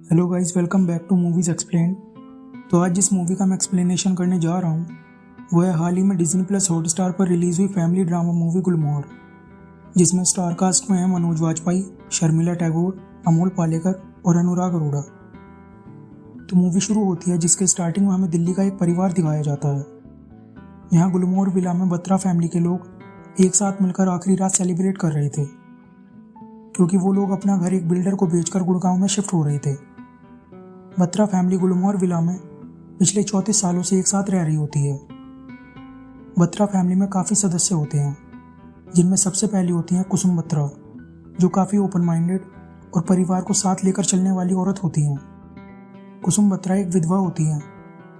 Hello guys, welcome back to movies explain. तो आज जिस मूवी का मैं एक्सप्लेनेशन करने जा रहा हूँ वो है हाल ही में डिज्नी प्लस हॉटस्टार पर रिलीज़ हुई फैमिली ड्रामा मूवी गुलमोहर, जिसमें स्टार कास्ट में है मनोज वाजपेयी, शर्मिला टैगोर, अमोल पालेकर और अनुराग अरोड़ा। तो मूवी शुरू होती है जिसके स्टार्टिंग में हमें दिल्ली का एक परिवार दिखाया जाता है। यहाँ गुलमोहर विला में बत्रा फैमिली के लोग एक साथ मिलकर आखिरी रात सेलिब्रेट कर रहे थे, क्योंकि वो लोग अपना घर एक बिल्डर को बेचकर गुड़गांव में शिफ्ट हो रहे थे। बत्रा फैमिली गुलमोहर विला में पिछले 34 सालों से एक साथ रह रही होती है। बत्रा फैमिली में काफ़ी सदस्य होते हैं, जिनमें सबसे पहली होती हैं कुसुम बत्रा, जो काफ़ी ओपन माइंडेड और परिवार को साथ लेकर चलने वाली औरत होती हैं। कुसुम बत्रा एक विधवा होती हैं,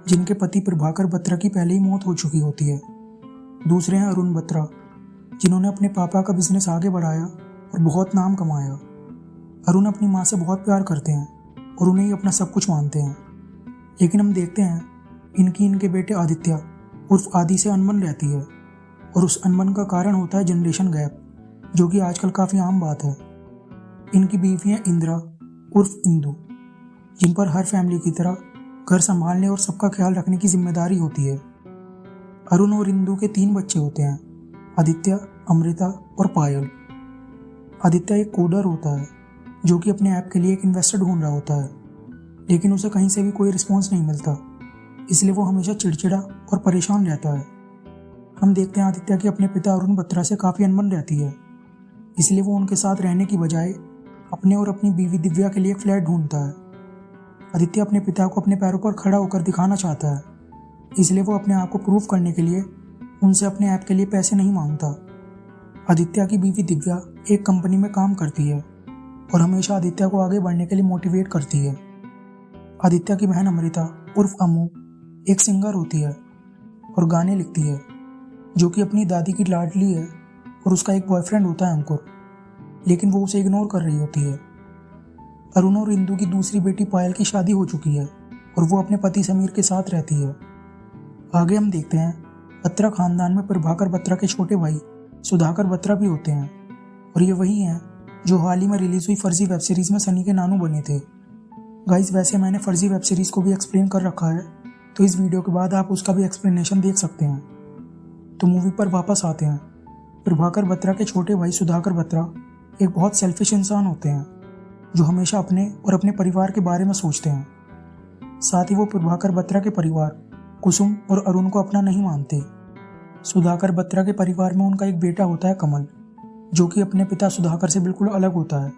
जिनके पति प्रभाकर बत्रा की पहले ही मौत हो चुकी होती है। दूसरे हैं अरुण बत्रा, जिन्होंने अपने पापा का बिजनेस आगे बढ़ाया और बहुत नाम कमाया। अरुण अपनी माँ से बहुत प्यार करते हैं और उन्हें ही अपना सब कुछ मानते हैं, लेकिन हम देखते हैं इनके बेटे आदित्य उर्फ आदि से अनबन रहती है, और उस अनबन का कारण होता है जनरेशन गैप, जो कि आजकल काफ़ी आम बात है। इनकी बीवी है इंदिरा उर्फ इंदु, जिन पर हर फैमिली की तरह घर संभालने और सबका ख्याल रखने की जिम्मेदारी होती है। अरुण और इंदु के 3 बच्चे होते हैं, आदित्य, अमृता और पायल। आदित्य एक कोडर होता है जो कि अपने ऐप के लिए एक इन्वेस्टर ढूंढ रहा होता है, लेकिन उसे कहीं से भी कोई रिस्पॉन्स नहीं मिलता, इसलिए वो हमेशा चिड़चिड़ा और परेशान रहता है। हम देखते हैं आदित्य की अपने पिता अरुण बत्रा से काफ़ी अनबन रहती है, इसलिए वो उनके साथ रहने की बजाय अपने और अपनी बीवी दिव्या के लिए एक फ्लैट ढूंढता है। आदित्य अपने पिता को अपने पैरों पर खड़ा होकर दिखाना चाहता है, इसलिए वो अपने आप को प्रूव करने के लिए उनसे अपने ऐप के लिए पैसे नहीं मांगता। आदित्य की बीवी दिव्या एक कंपनी में काम करती है और हमेशा आदित्य को आगे बढ़ने के लिए मोटिवेट करती है। आदित्य की बहन अमृता उर्फ अमू एक सिंगर होती है और गाने लिखती है, जो कि अपनी दादी की लाडली है, और उसका एक बॉयफ्रेंड होता है अंकुर, लेकिन वो उसे इग्नोर कर रही होती है। अरुण और इंदु की दूसरी बेटी पायल की शादी हो चुकी है और वो अपने पति समीर के साथ रहती है। आगे हम देखते हैं बत्रा खानदान में प्रभाकर बत्रा के छोटे भाई सुधाकर बत्रा भी होते हैं, और ये वही हैं जो हाल ही में रिलीज हुई फर्जी वेब सीरीज में सनी के नानू बने थे। गाइस, वैसे मैंने फर्जी वेब सीरीज को भी एक्सप्लेन कर रखा है, तो इस वीडियो के बाद आप उसका भी एक्सप्लेनेशन देख सकते हैं। तो मूवी पर वापस आते हैं। प्रभाकर बत्रा के छोटे भाई सुधाकर बत्रा एक बहुत सेल्फिश इंसान होते हैं, जो हमेशा अपने और अपने परिवार के बारे में सोचते हैं। साथ ही वो प्रभाकर बत्रा के परिवार कुसुम और अरुण को अपना नहीं मानते। सुधाकर बत्रा के परिवार में उनका एक बेटा होता है कमल, जो कि अपने पिता सुधाकर से बिल्कुल अलग होता है,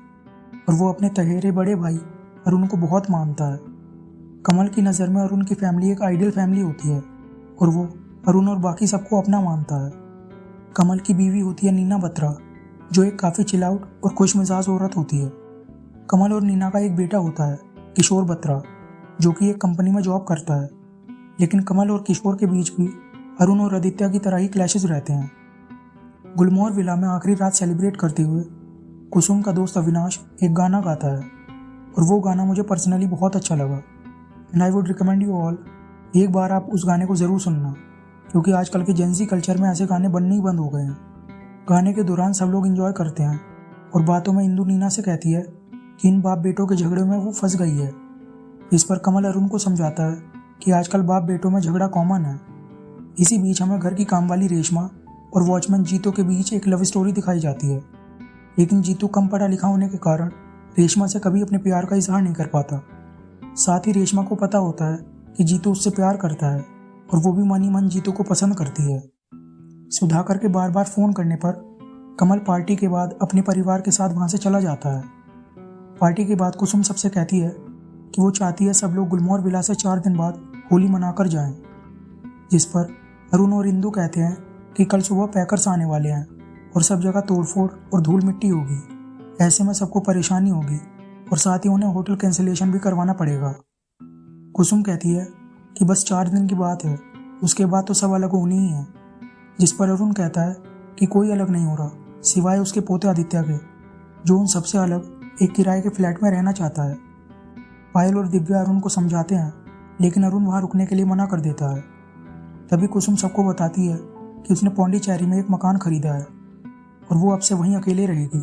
और वो अपने तहेरे बड़े भाई अरुण को बहुत मानता है। कमल की नज़र में अरुण की फैमिली एक आइडियल फैमिली होती है, और वो अरुण और बाकी सबको अपना मानता है। कमल की बीवी होती है नीना बत्रा, जो एक काफ़ी चिल-आउट और खुश मिजाज औरत होती है। कमल और नीना का एक बेटा होता है किशोर बत्रा, जो कि एक कंपनी में जॉब करता है, लेकिन कमल और किशोर के बीच भी अरुण और आदित्य की तरह ही क्लैशेस रहते हैं। गुलमोहर विला में आखिरी रात सेलिब्रेट करते हुए कुसुम का दोस्त अविनाश एक गाना गाता है, और वो गाना मुझे पर्सनली बहुत अच्छा लगा, and I would recommend you all एक बार आप उस गाने को ज़रूर सुनना, क्योंकि आजकल के जेंजी कल्चर में ऐसे गाने बनने ही बंद हो गए हैं। गाने के दौरान सब लोग एंजॉय करते हैं, और बातों में इंदु नीना से कहती है कि इन बाप बेटों के झगड़े में वो फंस गई है। इस पर कमल अरुण को समझाता है कि आजकल बाप बेटों में झगड़ा कॉमन है। इसी बीच हमें घर की कामवाली रेशमा और वॉचमैन जीतू के बीच एक लव स्टोरी दिखाई जाती है, लेकिन जीतू कम पढ़ा लिखा होने के कारण रेशमा से कभी अपने प्यार का इजहार नहीं कर पाता। साथ ही रेशमा को पता होता है कि जीतू उससे प्यार करता है, और वो भी मन ही मन जीतू को पसंद करती है। सुधाकर के बार बार फ़ोन करने पर कमल पार्टी के बाद अपने परिवार के साथ वहाँ से चला जाता है। पार्टी के बाद कुसुम सबसे कहती है कि वो चाहती है सब लोग गुलमोहर विला से 4 दिन बाद होली मनाकर जाएं, जिस पर अरुण और इंदु कहते हैं कि कल सुबह पैकर्स आने वाले हैं और सब जगह तोड़फोड़ और धूल मिट्टी होगी, ऐसे में सबको परेशानी होगी, और साथ ही उन्हें होटल कैंसिलेशन भी करवाना पड़ेगा। कुसुम कहती है कि बस 4 दिन की बात है, उसके बाद तो सब अलग होनी ही है, जिस पर अरुण कहता है कि कोई अलग नहीं हो रहा सिवाय उसके पोते आदित्य के, जो उन सबसे अलग एक किराए के फ्लैट में रहना चाहता है। पायल और दिव्या अरुण को समझाते हैं, लेकिन अरुण वहाँ रुकने के लिए मना कर देता है। तभी कुसुम सबको बताती है कि उसने पौंडीचेरी में एक मकान खरीदा है और वो अब से वहीं अकेले रहेगी,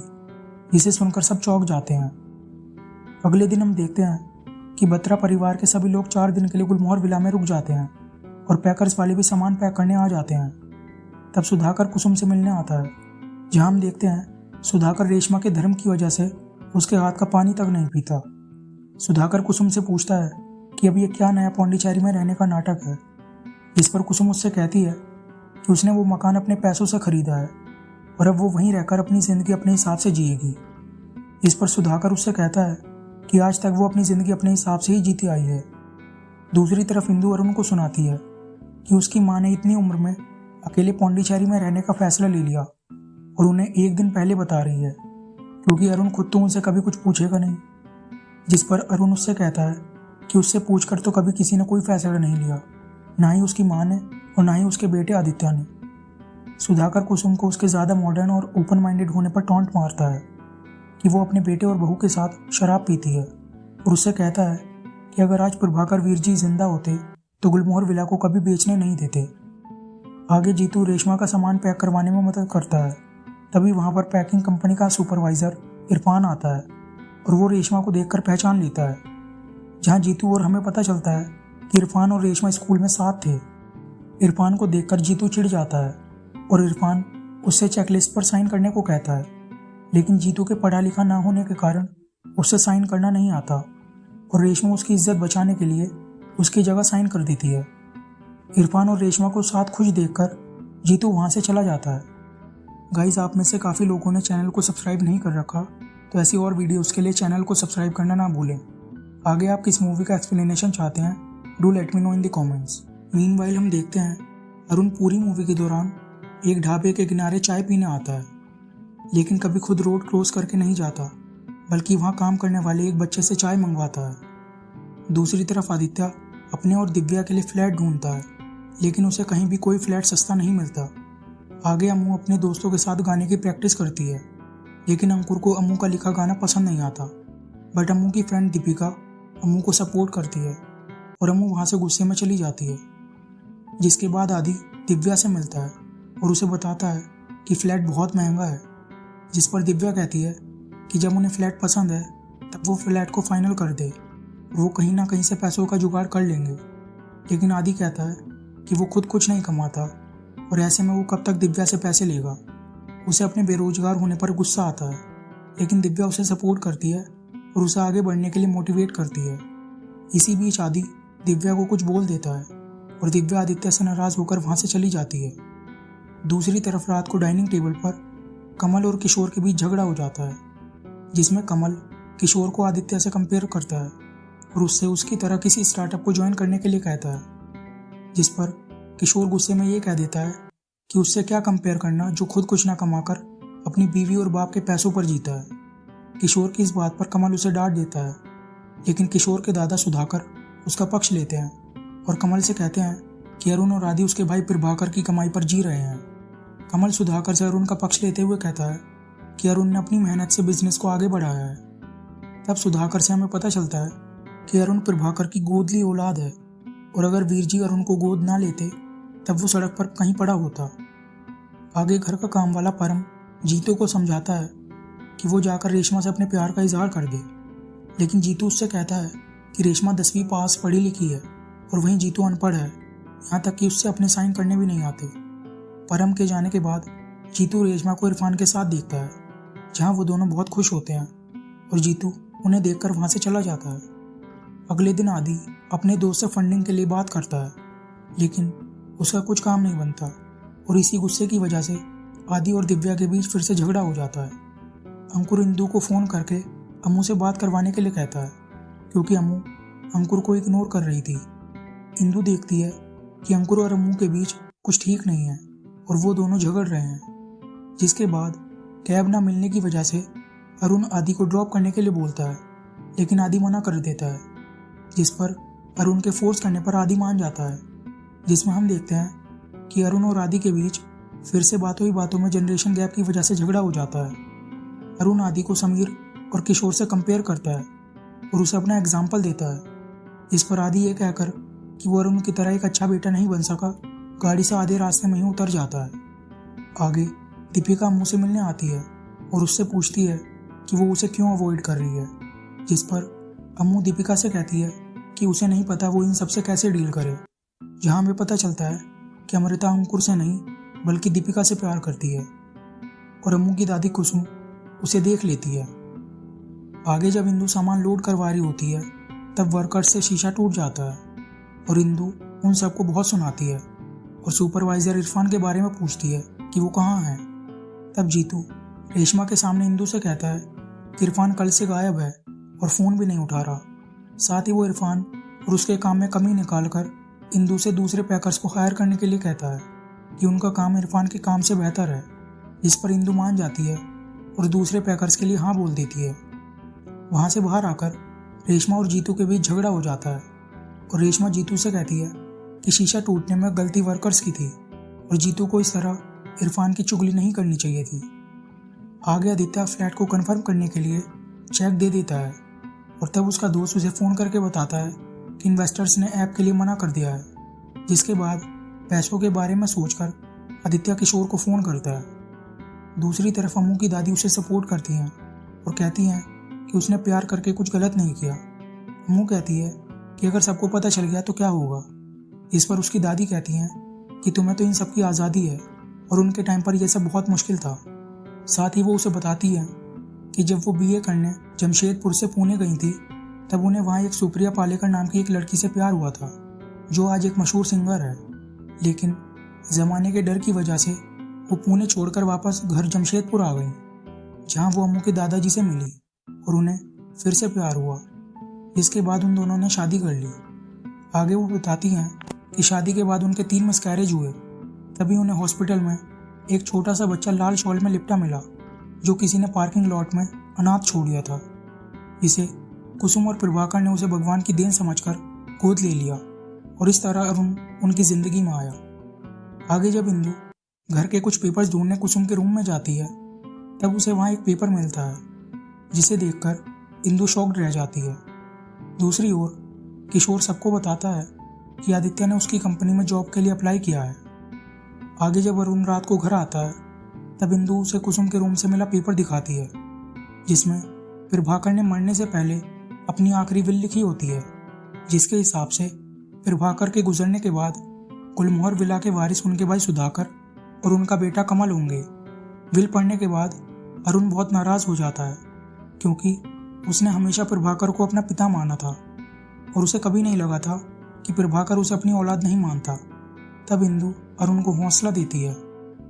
जिसे सुनकर सब चौंक जाते हैं। अगले दिन हम देखते हैं कि बत्रा परिवार के सभी लोग 4 दिन के लिए गुलमोहर विला में रुक जाते हैं और पैकर्स वाले भी सामान पैक करने आ जाते हैं। तब सुधाकर कुसुम से मिलने आता है, जहां हम देखते हैं सुधाकर रेशमा के धर्म की वजह से उसके हाथ का पानी तक नहीं पीता। सुधाकर कुसुम से पूछता है कि अब ये क्या नया पौंडीचेरी में रहने का नाटक है, जिस पर कुसुम उससे कहती है कि उसने वो मकान अपने पैसों से खरीदा है और अब वो वहीं रहकर अपनी ज़िंदगी अपने हिसाब से जिएगी। इस पर सुधाकर उससे कहता है कि आज तक वो अपनी ज़िंदगी अपने हिसाब से ही जीती आई है। दूसरी तरफ इंदु अरुण को सुनाती है कि उसकी माँ ने इतनी उम्र में अकेले पौंडीचेरी में रहने का फैसला ले लिया और उन्हें एक दिन पहले बता रही है, क्योंकि अरुण खुद तो उनसे कभी कुछ पूछेगा नहीं। जिस पर अरुण उससे कहता है कि उससे पूछकर तो कभी किसी ने कोई फैसला नहीं लिया, ना ही उसकी माँ ने और ना ही उसके बेटे आदित्य ने। सुधाकर कुसुम को उसके ज़्यादा मॉडर्न और ओपन माइंडेड होने पर टॉन्ट मारता है कि वो अपने बेटे और बहू के साथ शराब पीती है और उससे कहता है कि अगर आज प्रभाकर वीर जी जिंदा होते तो गुलमोहर विला को कभी बेचने नहीं देते। आगे जीतू रेशमा का सामान पैक करवाने में मदद करता है। तभी वहाँ पर पैकिंग कंपनी का सुपरवाइजर इरफान आता है और वो रेशमा को देखकर पहचान लेता है, जहाँ जीतू और हमें पता चलता है कि इरफान और रेशमा स्कूल में साथ थे। इरफान को देखकर जीतू चिढ़ जाता है और इरफान उससे चेकलिस्ट पर साइन करने को कहता है, लेकिन जीतू के पढ़ा लिखा ना होने के कारण उससे साइन करना नहीं आता और रेशमा उसकी इज्जत बचाने के लिए उसकी जगह साइन कर देती है। इरफान और रेशमा को साथ खुश देखकर जीतू वहाँ से चला जाता है। गाइस, आप में से काफ़ी लोगों ने चैनल को सब्सक्राइब नहीं कर रखा, तो ऐसी और वीडियोस के लिए चैनल को सब्सक्राइब करना ना भूलें। आगे आप किस मूवी का एक्सप्लेनेशन चाहते हैं, do let me know in the comments. Meanwhile हम देखते हैं अरुण पूरी मूवी के दौरान एक ढाबे के किनारे चाय पीने आता है, लेकिन कभी खुद रोड क्रॉस करके नहीं जाता, बल्कि वहाँ काम करने वाले एक बच्चे से चाय मंगवाता है। दूसरी तरफ आदित्य अपने और दिव्या के लिए फ्लैट ढूंढता है, लेकिन उसे कहीं भी कोई फ्लैट सस्ता नहीं मिलता। आगे अम्मू अपने दोस्तों के साथ गाने की प्रैक्टिस करती है, लेकिन अंकुर को अम्मू का लिखा गाना पसंद नहीं आता। बट अम्मू की फ्रेंड दीपिका अम्मू को सपोर्ट करती है और अम्मू वहाँ से गुस्से में चली जाती है। जिसके बाद आदि दिव्या से मिलता है और उसे बताता है कि फ्लैट बहुत महंगा है, जिस पर दिव्या कहती है कि जब उन्हें फ्लैट पसंद है तब वो फ्लैट को फाइनल कर दे, वो कहीं ना कहीं से पैसों का जुगाड़ कर लेंगे। लेकिन आदि कहता है कि वो खुद कुछ नहीं कमाता और ऐसे में वो कब तक दिव्या से पैसे लेगा। उसे अपने बेरोजगार होने पर गुस्सा आता है, लेकिन दिव्या उसे सपोर्ट करती है और उसे आगे बढ़ने के लिए मोटिवेट करती है। इसी बीच आदि दिव्या को कुछ बोल देता है और दिव्या आदित्य से नाराज होकर वहाँ से चली जाती है। दूसरी तरफ रात को डाइनिंग टेबल पर कमल और किशोर के बीच झगड़ा हो जाता है, जिसमें कमल किशोर को आदित्य से कंपेयर करता है और उससे उसकी तरह किसी स्टार्टअप को ज्वाइन करने के लिए कहता है। जिस पर किशोर गुस्से में ये कह देता है कि उससे क्या कंपेयर करना जो खुद कुछ ना कमाकर अपनी बीवी और बाप के पैसों पर जीता है। किशोर की इस बात पर कमल उसे डांट देता है, लेकिन किशोर के दादा सुधाकर उसका पक्ष लेते हैं और कमल से कहते हैं कि अरुण और आदि उसके भाई प्रभाकर की कमाई पर जी रहे हैं। कमल सुधाकर से अरुण का पक्ष लेते हुए कहता है कि अरुण ने अपनी मेहनत से बिजनेस को आगे बढ़ाया है। तब सुधाकर से हमें पता चलता है कि अरुण प्रभाकर की गोदली औलाद है और अगर वीर जी अरुण को गोद ना लेते तब वो सड़क पर कहीं पड़ा होता। आगे घर का काम वाला परम जीतू को समझाता है कि वो जाकर रेशमा से अपने प्यार का इजहार कर दे, लेकिन जीतू उससे कहता है कि रेशमा 10वीं पास पढ़ी लिखी है और वहीं जीतू अनपढ़ है, यहाँ तक कि उससे अपने साइन करने भी नहीं आते। परम के जाने के बाद जीतू रेशमा को इरफान के साथ देखता है, जहाँ वो दोनों बहुत खुश होते हैं और जीतू उन्हें देखकर वहाँ से चला जाता है। अगले दिन आदि अपने दोस्त से फंडिंग के लिए बात करता है, लेकिन उसका कुछ काम नहीं बनता और इसी गुस्से की वजह से आदि और दिव्या के बीच फिर से झगड़ा हो जाता है। अंकुर इंदु को फ़ोन करके अम्मू से बात करवाने के लिए कहता है, क्योंकि अम्मू अंकुर को इग्नोर कर रही थी। इंदु देखती है कि अंकुर और अम्मू के बीच कुछ ठीक नहीं है और वो दोनों झगड़ रहे हैं। जिसके बाद कैब ना मिलने की वजह से अरुण आदि को ड्रॉप करने के लिए बोलता है, लेकिन आदि मना कर देता है, जिस पर अरुण के फोर्स करने पर आदि मान जाता है। जिसमें हम देखते हैं कि अरुण और आदि के बीच फिर से बातों ही बातों में जनरेशन गैप की वजह से झगड़ा हो जाता है। अरुण आदि को समीर और किशोर से कंपेयर करता है और उसे अपना एग्जाम्पल देता है, जिस पर आदि ये कहकर कि वो अरुण की तरह एक अच्छा बेटा नहीं बन सका, गाड़ी से आधे रास्ते में ही उतर जाता है। आगे दीपिका अम्मू से मिलने आती है और उससे पूछती है कि वो उसे क्यों अवॉइड कर रही है, जिस पर अम्मू दीपिका से कहती है कि उसे नहीं पता वो इन सबसे कैसे डील करे, जहाँ हमें पता चलता है कि अमृता अंकुर से नहीं बल्कि दीपिका से प्यार करती है और अम्मू की दादी कुसुम उसे देख लेती है। आगे जब इंदु सामान लोड करवा रही होती है तब वर्कर्स से शीशा टूट जाता है और इंदु उन सबको बहुत सुनाती है और सुपरवाइजर इरफान के बारे में पूछती है कि वो कहाँ है। तब जीतू रेशमा के सामने इंदु से कहता है कि इरफान कल से गायब है और फ़ोन भी नहीं उठा रहा। साथ ही वो इरफान और उसके काम में कमी निकालकर इंदु से दूसरे पैकर्स को हायर करने के लिए कहता है कि उनका काम इरफान के काम से बेहतर है, जिस पर इंदु मान जाती है और दूसरे पैकर्स के लिए हाँ बोल देती है। वहाँ से बाहर आकर रेशमा और जीतू के बीच झगड़ा हो जाता है और रेशमा जीतू से कहती है कि शीशा टूटने में गलती वर्कर्स की थी और जीतू को इस तरह इरफान की चुगली नहीं करनी चाहिए थी। आगे आदित्य फ्लैट को कंफर्म करने के लिए चेक दे देता है और तब उसका दोस्त उसे फ़ोन करके बताता है कि इन्वेस्टर्स ने ऐप के लिए मना कर दिया है, जिसके बाद पैसों के बारे में सोचकर आदित्य किशोर को फ़ोन करता है। दूसरी तरफ अम्मू की दादी उसे सपोर्ट करती हैं और कहती हैं कि उसने प्यार करके कुछ गलत नहीं किया। अम्मू कहती है कि अगर सबको पता चल गया तो क्या होगा, इस पर उसकी दादी कहती हैं कि तुम्हें तो इन सब की आज़ादी है और उनके टाइम पर यह सब बहुत मुश्किल था। साथ ही वो उसे बताती है कि जब वो बीए करने जमशेदपुर से पुणे गई थी तब उन्हें वहाँ एक सुप्रिया पालेकर नाम की एक लड़की से प्यार हुआ था, जो आज एक मशहूर सिंगर है। लेकिन ज़माने के डर की वजह से वो पुणे छोड़कर वापस घर जमशेदपुर आ गई, जहाँ वो अम्मू के दादाजी से मिली और उन्हें फिर से प्यार हुआ, जिसके बाद उन दोनों ने शादी कर ली। आगे वो बताती हैं कि शादी के बाद उनके 3 मिसकैरेज हुए। तभी उन्हें हॉस्पिटल में एक छोटा सा बच्चा लाल शॉल में लिपटा मिला, जो किसी ने पार्किंग लॉट में अनाथ छोड़ दिया था, जिसे कुसुम और प्रभाकर ने उसे भगवान की देन समझकर गोद ले लिया और इस तरह अरुण उनकी जिंदगी में आया। आगे जब इंदु घर के कुछ पेपर्स ढूंढने कुसुम के रूम में जाती है तब उसे वहाँ एक पेपर मिलता है, जिसे देखकर इंदु शॉक्ड रह जाती है। दूसरी ओर किशोर सबको बताता है कि आदित्य ने उसकी कंपनी में जॉब के लिए अप्लाई किया है। आगे जब अरुण रात को घर आता है तब इंदु उसे कुसुम के रूम से मिला पेपर दिखाती है, जिसमें प्रभाकर ने मरने से पहले अपनी आखिरी विल लिखी होती है, जिसके हिसाब से प्रभाकर के गुजरने के बाद गुलमोहर विला के वारिस उनके भाई सुधाकर और उनका बेटा कमल होंगे। विल पढ़ने के बाद अरुण बहुत नाराज हो जाता है, क्योंकि उसने हमेशा प्रभाकर को अपना पिता माना था और उसे कभी नहीं लगा था कि प्रभाकर उसे अपनी औलाद नहीं मानता। तब इंदु अरुण को हौसला देती है,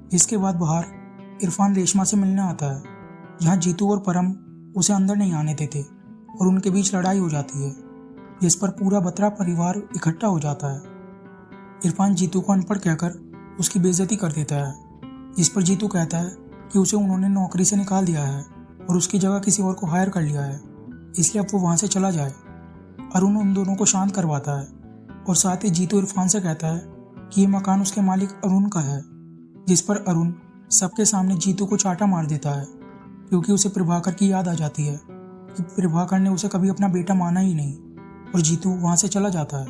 जिसके बाद बाहर इरफान रेशमा से मिलने आता है, जहाँ जीतू और परम उसे अंदर नहीं आने देते और उनके बीच लड़ाई हो जाती है, जिस पर पूरा बत्रा परिवार इकट्ठा हो जाता है। इरफान जीतू को अनपढ़ कहकर उसकी बेइज्जती कर देता है, जिस पर जीतू कहता है कि उसे उन्होंने नौकरी से निकाल दिया है और उसकी जगह किसी और को हायर कर लिया है, इसलिए अब वो वहाँ से चला जाए। अरुण उन दोनों को शांत करवाता है और साथ ही जीतू इरफान से कहता है कि ये मकान उसके मालिक अरुण का है, जिस पर अरुण सबके सामने जीतू को चाटा मार देता है, क्योंकि उसे प्रभाकर की याद आ जाती है कि प्रभाकर ने उसे कभी अपना बेटा माना ही नहीं, और जीतू वहाँ से चला जाता है।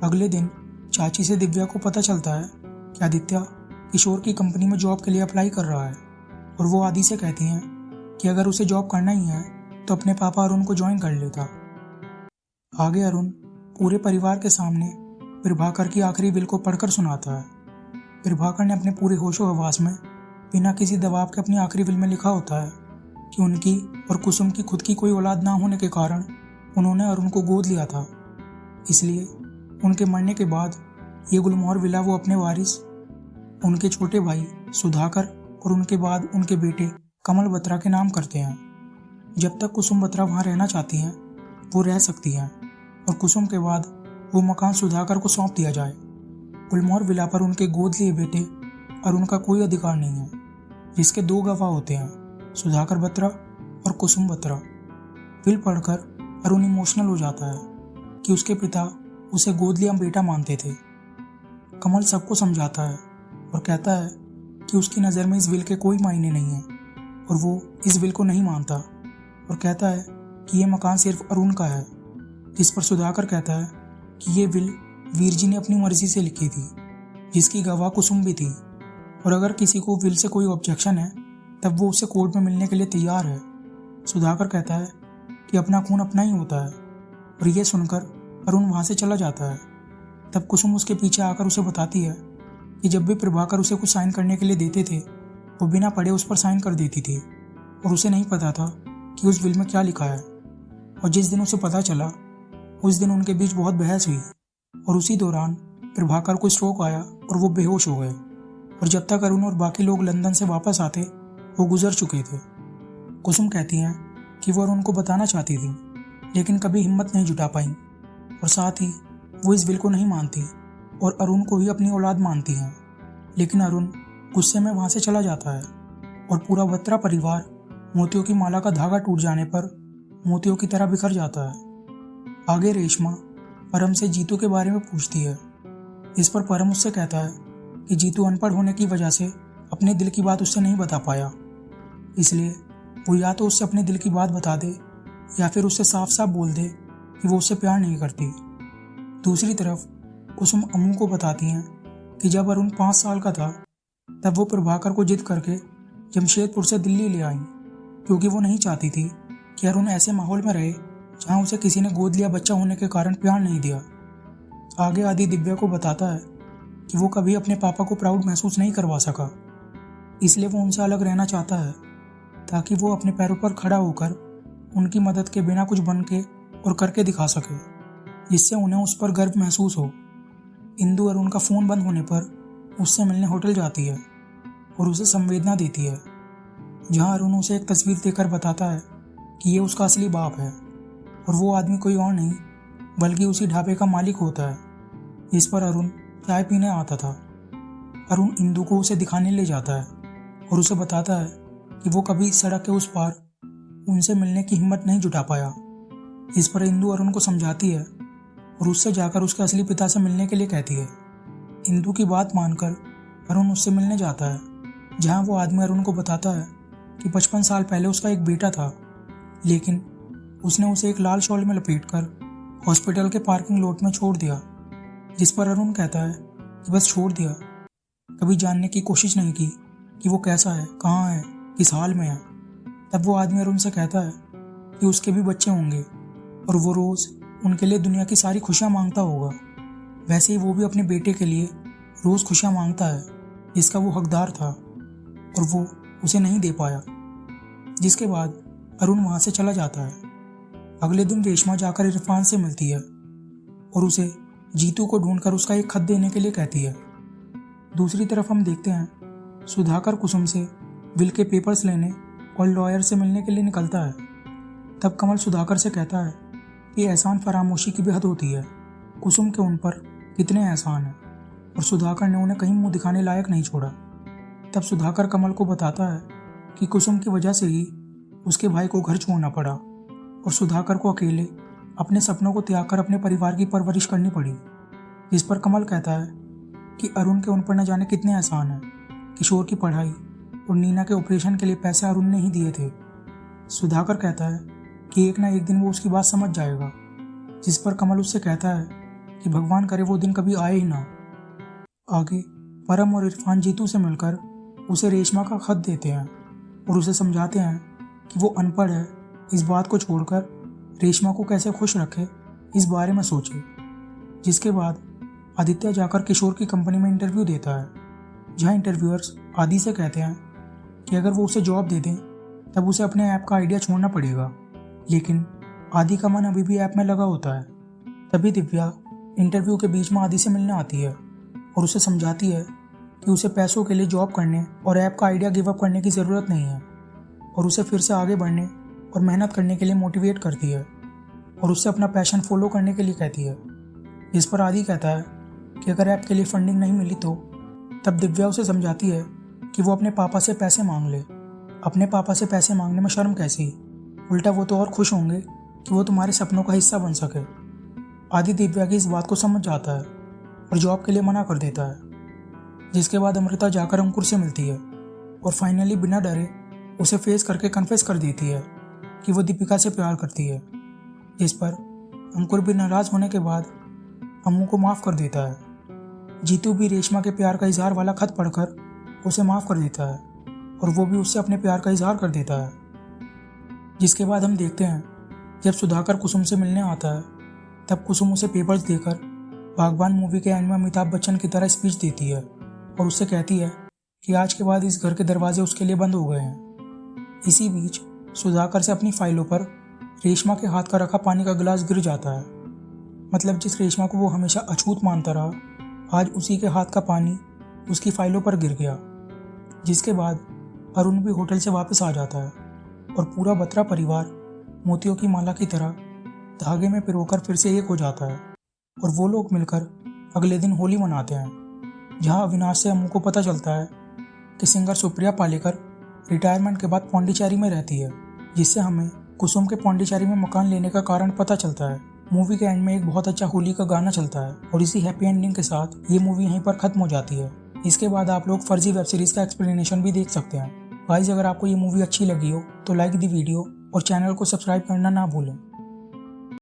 अगले दिन चाची से दिव्या को पता चलता है कि आदित्य किशोर की कंपनी में जॉब के लिए अप्लाई कर रहा है और वो आदि से कहती हैं कि अगर उसे जॉब करना ही है तो अपने पापा अरुण को ज्वाइन कर लेता। आगे अरुण पूरे परिवार के सामने प्रभाकर की आखिरी विल को पढ़कर सुनाता है। प्रभाकर ने अपने पूरे होशो हवास में बिना किसी दबाव के अपनी आखिरी विल में लिखा होता है कि उनकी और कुसुम की खुद की कोई औलाद ना होने के कारण उन्होंने अरुण को गोद लिया था, इसलिए उनके मरने के बाद ये गुलमोहर विला वो अपने वारिस उनके छोटे भाई सुधाकर और उनके बाद उनके बेटे कमल बत्रा के नाम करते हैं। जब तक कुसुम बत्रा वहाँ रहना चाहती हैं वो रह सकती हैं और कुसुम के बाद वो मकान सुधाकर को सौंप दिया जाए। गुलमोहर विला पर उनके गोद लिए बेटे अरुण का कोई अधिकार नहीं है, जिसके 2 गवाह होते हैं, सुधाकर बत्रा और कुसुम बत्रा। विल पढ़कर अरुण इमोशनल हो जाता है कि उसके पिता उसे गोद लिया बेटा मानते थे। कमल सबको समझाता है और कहता है कि उसकी नज़र में इस विल के कोई मायने नहीं है और वो इस विल को नहीं मानता और कहता है कि ये मकान सिर्फ अरुण का है, जिस पर सुधाकर कहता है कि ये विल वीर जी ने अपनी मर्जी से लिखी थी, जिसकी गवाह कुसुम भी थी, और अगर किसी को विल से कोई ऑब्जेक्शन है तब वो उससे कोर्ट में मिलने के लिए तैयार है। सुधाकर कहता है कि अपना खून अपना ही होता है, और ये सुनकर अरुण वहाँ से चला जाता है। तब कुसुम उसके पीछे आकर उसे बताती है कि जब भी प्रभाकर उसे कुछ साइन करने के लिए देते थे वो बिना पढ़े उस पर साइन कर देती थी, और उसे नहीं पता था कि उस बिल में क्या लिखा है। और जिस दिन उसे पता चला उस दिन उनके बीच बहुत बहस हुई, और उसी दौरान प्रभाकर को स्ट्रोक आया और वो बेहोश हो गए। और जब तक अरुण और बाकी लोग लंदन से वापस आते वो गुजर चुके थे। कुसुम कहती हैं कि वो अरुण को बताना चाहती थी लेकिन कभी हिम्मत नहीं जुटा पाई, और साथ ही वो इस बिल को नहीं मानती और अरुण को ही अपनी औलाद मानती हैं। लेकिन अरुण गुस्से में वहाँ से चला जाता है और पूरा बत्रा परिवार मोतियों की माला का धागा टूट जाने पर मोतियों की तरह बिखर जाता है। आगे रेशमा परम से जीतू के बारे में पूछती है। इस पर परम उससे कहता है कि जीतू अनपढ़ होने की वजह से अपने दिल की बात उससे नहीं बता पाया, इसलिए वो या तो उससे अपने दिल की बात बता दे या फिर उससे साफ साफ बोल दे कि वो उससे प्यार नहीं करती। दूसरी तरफ कुसुम अम्मू को बताती हैं कि जब अरुण 5 साल का था तब वो प्रभाकर को जिद करके जमशेदपुर से दिल्ली ले आई, क्योंकि वो नहीं चाहती थी कि अरुण ऐसे माहौल में रहे जहाँ उसे किसी ने गोद लिया बच्चा होने के कारण प्यार नहीं दिया। आगे आदि दिव्या को बताता है कि वो कभी अपने पापा को प्राउड महसूस नहीं करवा सका, इसलिए वो उनसे अलग रहना चाहता है ताकि वो अपने पैरों पर खड़ा होकर उनकी मदद के बिना कुछ बन के और करके दिखा सके, जिससे उन्हें उस पर गर्व महसूस हो। इंदु अरुण का फ़ोन बंद होने पर उससे मिलने होटल जाती है और उसे संवेदना देती है, जहां अरुण उसे एक तस्वीर देकर बताता है कि ये उसका असली बाप है और वो आदमी कोई और नहीं बल्कि उसी ढाबे का मालिक होता है जिस पर अरुण चाय पीने आता था। अरुण इंदु को उसे दिखाने ले जाता है और उसे बताता है कि वो कभी सड़क के उस पार उनसे मिलने की हिम्मत नहीं जुटा पाया। इस पर इंदु अरुण को समझाती है और उससे जाकर उसके असली पिता से मिलने के लिए कहती है। इंदु की बात मानकर अरुण उससे मिलने जाता है, जहां वो आदमी अरुण को बताता है कि 55 साल पहले उसका एक बेटा था, लेकिन उसने उसे एक लाल शॉल में लपेटकर हॉस्पिटल के पार्किंग लॉट में छोड़ दिया। जिस पर अरुण कहता है कि बस छोड़ दिया, कभी जानने की कोशिश नहीं की कि वो कैसा है, कहाँ है, किस हाल में है। तब वो आदमी अरुण से कहता है कि उसके भी बच्चे होंगे और वो रोज़ उनके लिए दुनिया की सारी खुशियाँ मांगता होगा, वैसे ही वो भी अपने बेटे के लिए रोज़ खुशियाँ मांगता है जिसका वो हकदार था और वो उसे नहीं दे पाया। जिसके बाद अरुण वहाँ से चला जाता है। अगले दिन रेशमा जाकर इरफान से मिलती है और उसे जीतू को ढूंढकर उसका एक खत देने के लिए कहती है। दूसरी तरफ हम देखते हैं सुधाकर कुसुम से विल के पेपर्स लेने और लॉयर से मिलने के लिए निकलता है। तब कमल सुधाकर से कहता है कि एहसान फरामोशी की भी हद होती है, कुसुम के उन पर कितने एहसान हैं, और सुधाकर ने उन्हें कहीं मुंह दिखाने लायक नहीं छोड़ा। तब सुधाकर कमल को बताता है कि कुसुम की वजह से ही उसके भाई को घर छोड़ना पड़ा और सुधाकर को अकेले अपने सपनों को त्याग कर अपने परिवार की परवरिश करनी पड़ी। जिस पर कमल कहता है कि अरुण के उन पर न जाने कितने एहसान हैं, किशोर की पढ़ाई और नीना के ऑपरेशन के लिए पैसे अरुण ने ही दिए थे। सुधाकर कहता है कि एक ना एक दिन वो उसकी बात समझ जाएगा। जिस पर कमल उससे कहता है कि भगवान करे वो दिन कभी आए ही ना। आगे परम और इरफान जीतू से मिलकर उसे रेशमा का खत देते हैं और उसे समझाते हैं कि वो अनपढ़ है, इस बात को छोड़कर रेशमा को कैसे खुश रखे इस बारे में सोचे। जिसके बाद आदित्य जाकर किशोर की कंपनी में इंटरव्यू देता है, जहां इंटरव्यूअर्स आदि से कहते हैं कि अगर वो उसे जॉब दे दें तब उसे अपने ऐप का आइडिया छोड़ना पड़ेगा, लेकिन आदि का मन अभी भी ऐप में लगा होता है। तभी दिव्या इंटरव्यू के बीच में आदि से मिलने आती है और उसे समझाती है कि उसे पैसों के लिए जॉब करने और ऐप का आइडिया गिव अप करने की ज़रूरत नहीं है, और उसे फिर से आगे बढ़ने और मेहनत करने के लिए मोटिवेट करती है और उससे अपना पैशन फॉलो करने के लिए कहती है। इस पर आदि कहता है कि अगर ऐप के लिए फंडिंग नहीं मिली तो तब दिव्या उसे समझाती है कि वो अपने पापा से पैसे मांग ले। अपने पापा से पैसे मांगने में शर्म कैसी, उल्टा वो तो और खुश होंगे कि वो तुम्हारे सपनों का हिस्सा बन सके। आदि दिव्या की इस बात को समझ जाता है और जॉब के लिए मना कर देता है। जिसके बाद अमृता जाकर अंकुर से मिलती है और फाइनली बिना डरे उसे फेस करके कन्फेस कर देती है कि वो दीपिका से प्यार करती है। जिस पर अंकुर भी नाराज होने के बाद अम्मू को माफ़ कर देता है। जीतू भी रेशमा के प्यार का इजहार वाला खत पढ़कर उसे माफ़ कर देता है और वो भी उससे अपने प्यार का इजहार कर देता है। जिसके बाद हम देखते हैं जब सुधाकर कुसुम से मिलने आता है तब कुसुम उसे पेपर्स देकर बागबान मूवी के एंड में अमिताभ बच्चन की तरह स्पीच देती है और उससे कहती है कि आज के बाद इस घर के दरवाजे उसके लिए बंद हो गए हैं। इसी बीच सुधाकर से अपनी फाइलों पर रेशमा के हाथ का रखा पानी का गिलास गिर जाता है। मतलब जिस रेशमा को वो हमेशा अछूत मानता रहा, आज उसी के हाथ का पानी उसकी फाइलों पर गिर गया। जिसके बाद अरुण भी होटल से वापस आ जाता है और पूरा बत्रा परिवार मोतियों की माला की तरह धागे में पिरोकर फिर से एक हो जाता है और वो लोग मिलकर अगले दिन होली मनाते हैं, जहां अविनाश से अम्मू को पता चलता है कि सिंगर सुप्रिया पालेकर रिटायरमेंट के बाद पौंडीचेरी में रहती है, जिससे हमें कुसुम के पौंडीचेरी में मकान लेने का कारण पता चलता है। मूवी के एंड में एक बहुत अच्छा होली का गाना चलता है और इसी हैप्पी एंडिंग के साथ ये मूवी यहीं पर खत्म हो जाती है। इसके बाद आप लोग फर्जी वेब सीरीज का एक्सप्लेनेशन भी देख सकते हैं। गाइस, अगर आपको ये मूवी अच्छी लगी हो तो लाइक द वीडियो और चैनल को सब्सक्राइब करना ना भूलें।